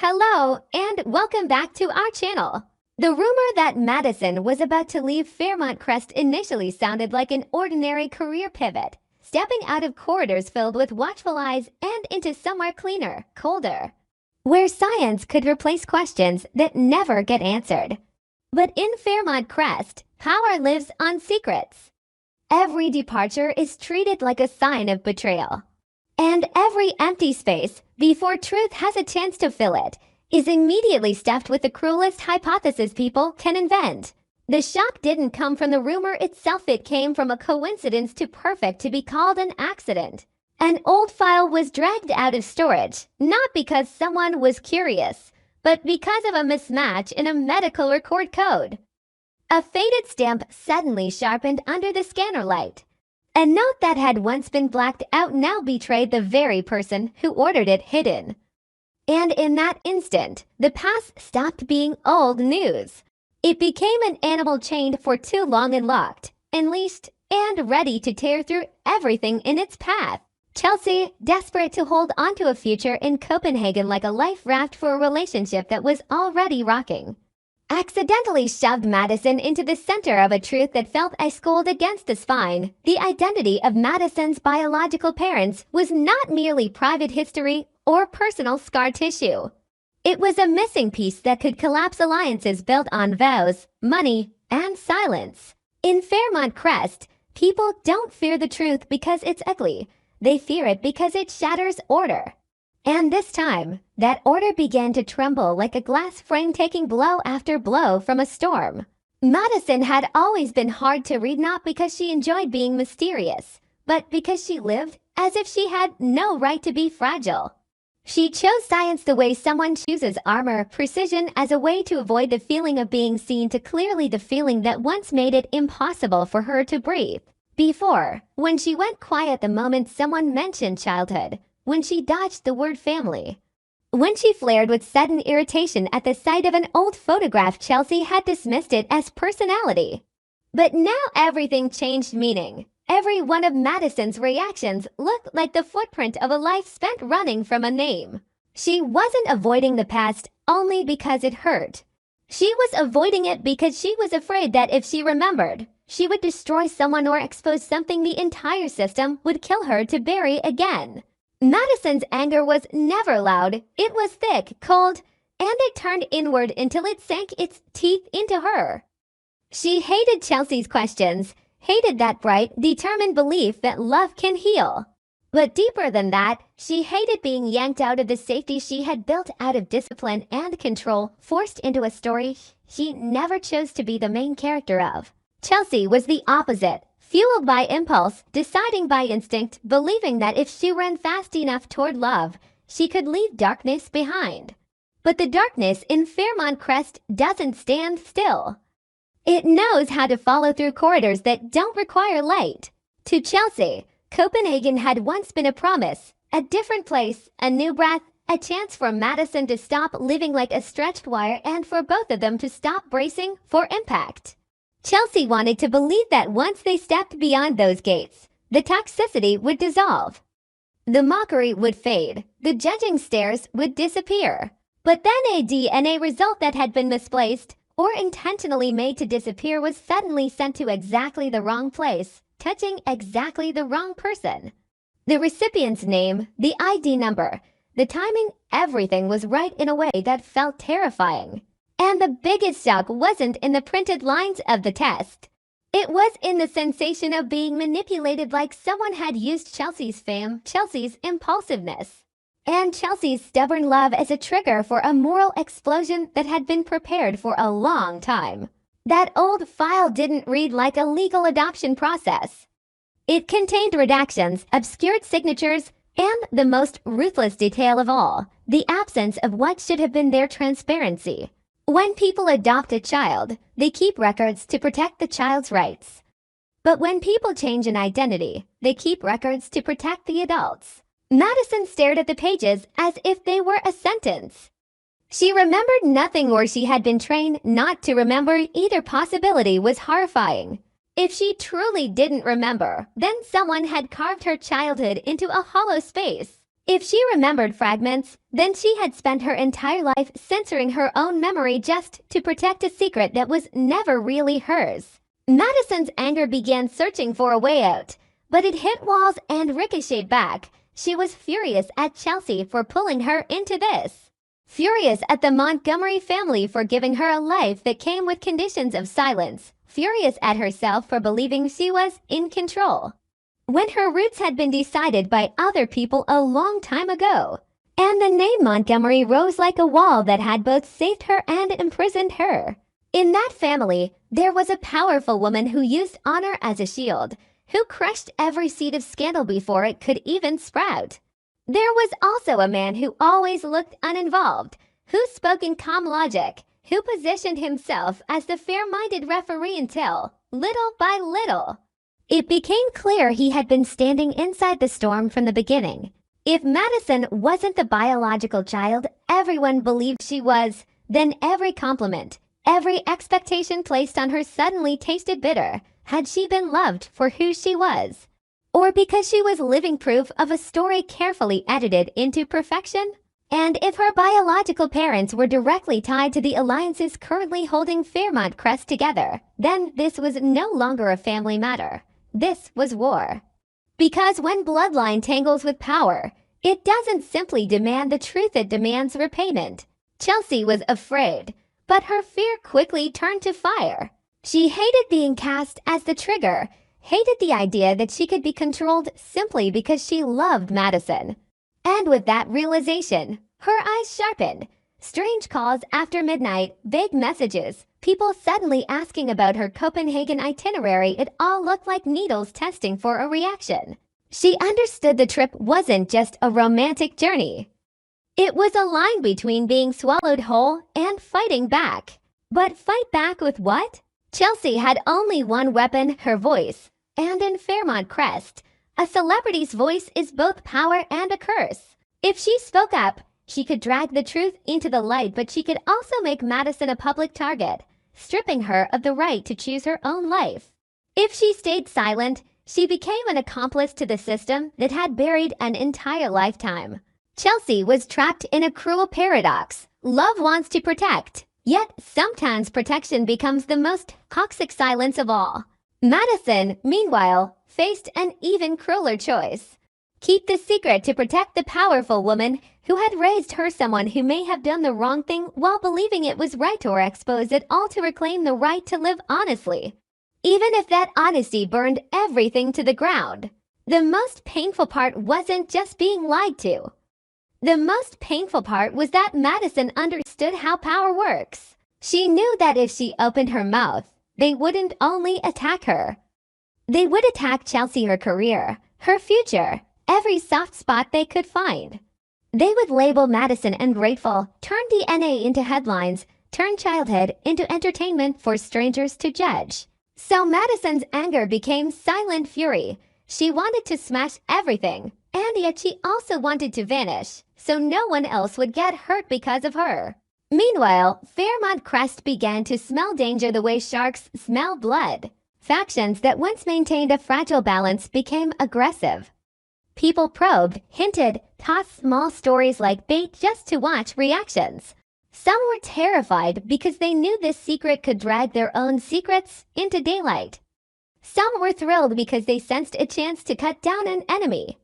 Hello, and welcome back to our channel. The rumor that Madison was about to leave Fairmont Crest initially sounded like an ordinary career pivot, stepping out of corridors filled with watchful eyes and into somewhere cleaner, colder, where science could replace questions that never get answered. But in Fairmont Crest, power lives on secrets. Every departure is treated like a sign of betrayal. And every empty space, before truth has a chance to fill it, is immediately stuffed with the cruelest hypothesis people can invent. The shock didn't come from the rumor itself, it came from a coincidence too perfect to be called an accident. An old file was dragged out of storage, not because someone was curious, but because of a mismatch in a medical record code. A faded stamp suddenly sharpened under the scanner light. A note that had once been blacked out now betrayed the very person who ordered it hidden. And in that instant, the past stopped being old news. It became an animal chained for too long and locked, unleashed, and ready to tear through everything in its path. Chelsea, desperate to hold onto a future in Copenhagen like a life raft for a relationship that was already rocking, accidentally shoved Madison into the center of a truth that felt ice cold against the spine. The identity of Madison's biological parents was not merely private history or personal scar tissue. It was a missing piece that could collapse alliances built on vows, money, and silence. In Fairmont Crest, people don't fear the truth because it's ugly. They fear it because it shatters order. And this time, that order began to tremble like a glass frame taking blow after blow from a storm. Madison had always been hard to read, not because she enjoyed being mysterious, but because she lived as if she had no right to be fragile. She chose science the way someone chooses armor, precision as a way to avoid the feeling of being seen, to clearly the feeling that once made it impossible for her to breathe. Before, when she went quiet the moment someone mentioned childhood, when she dodged the word family, when she flared with sudden irritation at the sight of an old photograph, Chelsea had dismissed it as personality. But now everything changed meaning. Every one of Madison's reactions looked like the footprint of a life spent running from a name. She wasn't avoiding the past only because it hurt. She was avoiding it because she was afraid that if she remembered, she would destroy someone or expose something the entire system would kill her to bury again. Madison's anger was never loud. It was thick, cold, and it turned inward until it sank its teeth into her. She hated Chelsea's questions, hated that bright, determined belief that love can heal. But deeper than that, she hated being yanked out of the safety she had built out of discipline and control, forced into a story she never chose to be the main character of. Chelsea was the opposite. Fueled by impulse, deciding by instinct, believing that if she ran fast enough toward love, she could leave darkness behind. But the darkness in Fairmont Crest doesn't stand still. It knows how to follow through corridors that don't require light. To Chelsea, Copenhagen had once been a promise, a different place, a new breath, a chance for Madison to stop living like a stretched wire and for both of them to stop bracing for impact. Chelsea wanted to believe that once they stepped beyond those gates, the toxicity would dissolve. The mockery would fade, the judging stares would disappear. But then a DNA result that had been misplaced or intentionally made to disappear was suddenly sent to exactly the wrong place, touching exactly the wrong person. The recipient's name, the ID number, the timing, everything was right in a way that felt terrifying. And the biggest shock wasn't in the printed lines of the test. It was in the sensation of being manipulated, like someone had used Chelsea's fame, Chelsea's impulsiveness, and Chelsea's stubborn love as a trigger for a moral explosion that had been prepared for a long time. That old file didn't read like a legal adoption process. It contained redactions, obscured signatures, and the most ruthless detail of all, the absence of what should have been their transparency. When people adopt a child, they keep records to protect the child's rights. But when people change an identity, they keep records to protect the adults. Madison stared at the pages as if they were a sentence. She remembered nothing, or she had been trained not to remember. Either possibility was horrifying. If she truly didn't remember, then someone had carved her childhood into a hollow space. If she remembered fragments, then she had spent her entire life censoring her own memory just to protect a secret that was never really hers. Madison's anger began searching for a way out, but it hit walls and ricocheted back. She was furious at Chelsea for pulling her into this. Furious at the Montgomery family for giving her a life that came with conditions of silence. Furious at herself for believing she was in control, when her roots had been decided by other people a long time ago. And the name Montgomery rose like a wall that had both saved her and imprisoned her. In that family, there was a powerful woman who used honor as a shield, who crushed every seed of scandal before it could even sprout. There was also a man who always looked uninvolved, who spoke in calm logic, who positioned himself as the fair-minded referee until, little by little, it became clear he had been standing inside the storm from the beginning. If Madison wasn't the biological child everyone believed she was, then every compliment, every expectation placed on her suddenly tasted bitter. Had she been loved for who she was? Or because she was living proof of a story carefully edited into perfection? And if her biological parents were directly tied to the alliances currently holding Fairmont Crest together, then this was no longer a family matter. This was war. Because when bloodline tangles with power, it doesn't simply demand the truth, it demands repayment. Chelsea was afraid, but her fear quickly turned to fire. She hated being cast as the trigger, hated the idea that she could be controlled simply because she loved Madison. And with that realization, her eyes sharpened. Strange calls after midnight, vague messages, people suddenly asking about her Copenhagen itinerary, it all looked like needles testing for a reaction. She understood the trip wasn't just a romantic journey. It was a line between being swallowed whole and fighting back. But fight back with what? Chelsea had only one weapon, her voice. And in Fairmont Crest, a celebrity's voice is both power and a curse. If she spoke up, she could drag the truth into the light, but she could also make Madison a public target, stripping her of the right to choose her own life. If she stayed silent, she became an accomplice to the system that had buried an entire lifetime. Chelsea was trapped in a cruel paradox. Love wants to protect, yet sometimes protection becomes the most toxic silence of all. Madison, meanwhile, faced an even crueler choice. Keep the secret to protect the powerful woman who had raised her, someone who may have done the wrong thing while believing it was right, or expose it all to reclaim the right to live honestly, even if that honesty burned everything to the ground. The most painful part wasn't just being lied to. The most painful part was that Madison understood how power works. She knew that if she opened her mouth, they wouldn't only attack her. They would attack Chelsea, her career, her future, every soft spot they could find. They would label Madison ungrateful, turn DNA into headlines, turn childhood into entertainment for strangers to judge. So Madison's anger became silent fury. She wanted to smash everything, and yet she also wanted to vanish, so no one else would get hurt because of her. Meanwhile, Fairmont Crest began to smell danger the way sharks smell blood. Factions that once maintained a fragile balance became aggressive. People probed, hinted, tossed small stories like bait just to watch reactions. Some were terrified because they knew this secret could drag their own secrets into daylight. Some were thrilled because they sensed a chance to cut down an enemy.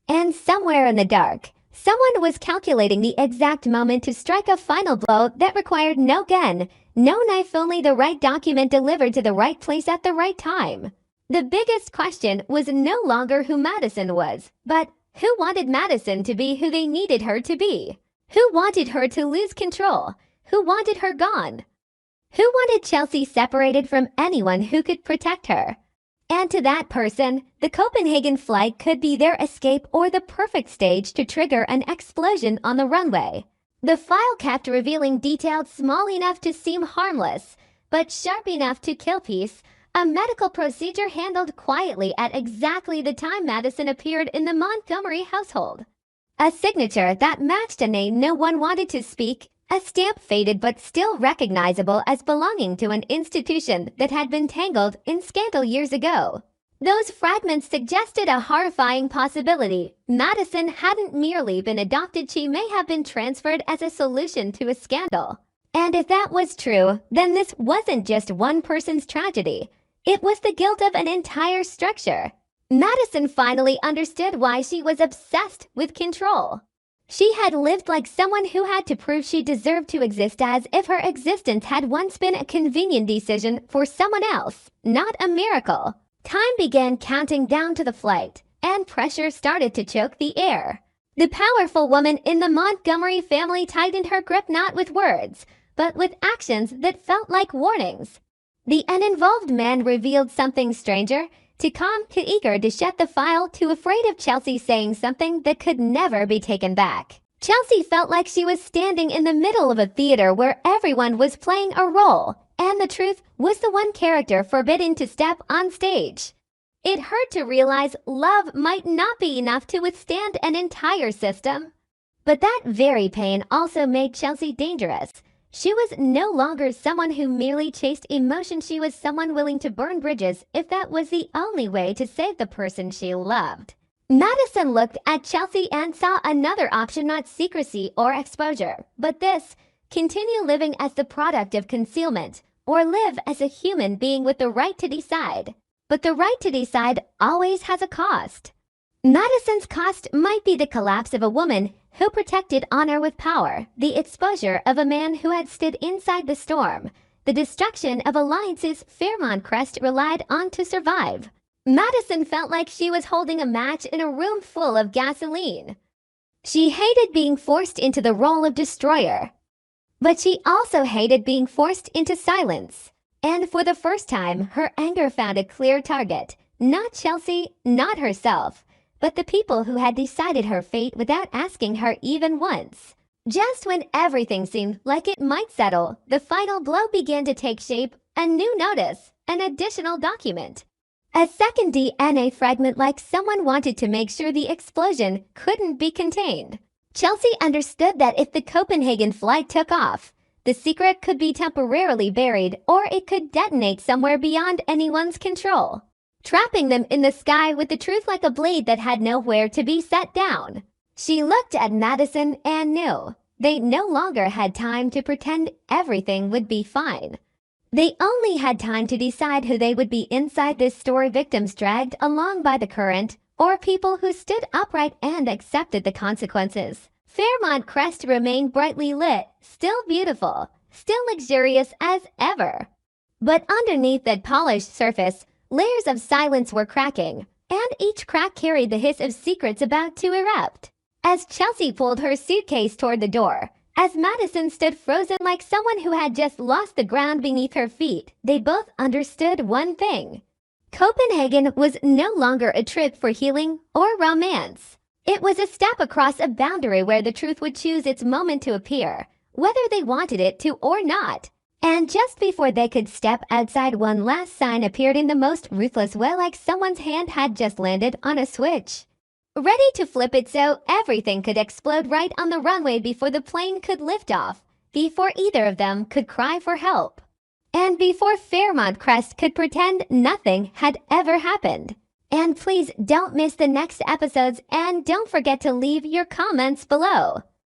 And somewhere in the dark, someone was calculating the exact moment to strike a final blow that required no gun, no knife, only the right document delivered to the right place at the right time. The biggest question was no longer who Madison was, but who wanted Madison to be who they needed her to be? Who wanted her to lose control? Who wanted her gone? Who wanted Chelsea separated from anyone who could protect her? And to that person, the Copenhagen flight could be their escape or the perfect stage to trigger an explosion on the runway. The file kept revealing details small enough to seem harmless, but sharp enough to kill peace. A medical procedure handled quietly at exactly the time Madison appeared in the Montgomery household. A signature that matched a name no one wanted to speak, a stamp faded but still recognizable as belonging to an institution that had been tangled in scandal years ago. Those fragments suggested a horrifying possibility. Madison hadn't merely been adopted, she may have been transferred as a solution to a scandal. And if that was true, then this wasn't just one person's tragedy. It was the guilt of an entire structure. Madison finally understood why she was obsessed with control. She had lived like someone who had to prove she deserved to exist, as if her existence had once been a convenient decision for someone else, not a miracle. Time began counting down to the flight, and pressure started to choke the air. The powerful woman in the Montgomery family tightened her grip not with words, but with actions that felt like warnings. The uninvolved man revealed something stranger, too calm, too eager to shut the file, too afraid of Chelsea saying something that could never be taken back. Chelsea felt like she was standing in the middle of a theater where everyone was playing a role, and the truth was the one character forbidden to step on stage. It hurt to realize love might not be enough to withstand an entire system. But that very pain also made Chelsea dangerous. She was no longer someone who merely chased emotion, she was someone willing to burn bridges if that was the only way to save the person she loved. Madison looked at Chelsea and saw another option, not secrecy or exposure, but this: continue living as the product of concealment, or live as a human being with the right to decide. But the right to decide always has a cost. Madison's cost might be the collapse of a woman who protected honor with power, the exposure of a man who had stood inside the storm, the destruction of alliances Fairmont Crest relied on to survive. Madison felt like she was holding a match in a room full of gasoline. She hated being forced into the role of destroyer. But she also hated being forced into silence. And for the first time, her anger found a clear target. Not Chelsea, not herself, but the people who had decided her fate without asking her even once. Just when everything seemed like it might settle, the final blow began to take shape: a new notice, an additional document. A second DNA fragment, like someone wanted to make sure the explosion couldn't be contained. Chelsea understood that if the Copenhagen flight took off, the secret could be temporarily buried, or it could detonate somewhere beyond anyone's control, trapping them in the sky with the truth like a blade that had nowhere to be set down. She looked at Madison and knew they no longer had time to pretend everything would be fine. They only had time to decide who they would be inside this story: victims dragged along by the current, or people who stood upright and accepted the consequences. Fairmont Crest remained brightly lit, still beautiful, still luxurious as ever. But underneath that polished surface, layers of silence were cracking, and each crack carried the hiss of secrets about to erupt. As Chelsea pulled her suitcase toward the door, as Madison stood frozen like someone who had just lost the ground beneath her feet, they both understood one thing. Copenhagen was no longer a trip for healing or romance. It was a step across a boundary where the truth would choose its moment to appear, whether they wanted it to or not. And just before they could step outside, one last sign appeared in the most ruthless way, like someone's hand had just landed on a switch, ready to flip it so everything could explode right on the runway before the plane could lift off, before either of them could cry for help, and before Fairmont Crest could pretend nothing had ever happened. And please don't miss the next episodes, and don't forget to leave your comments below.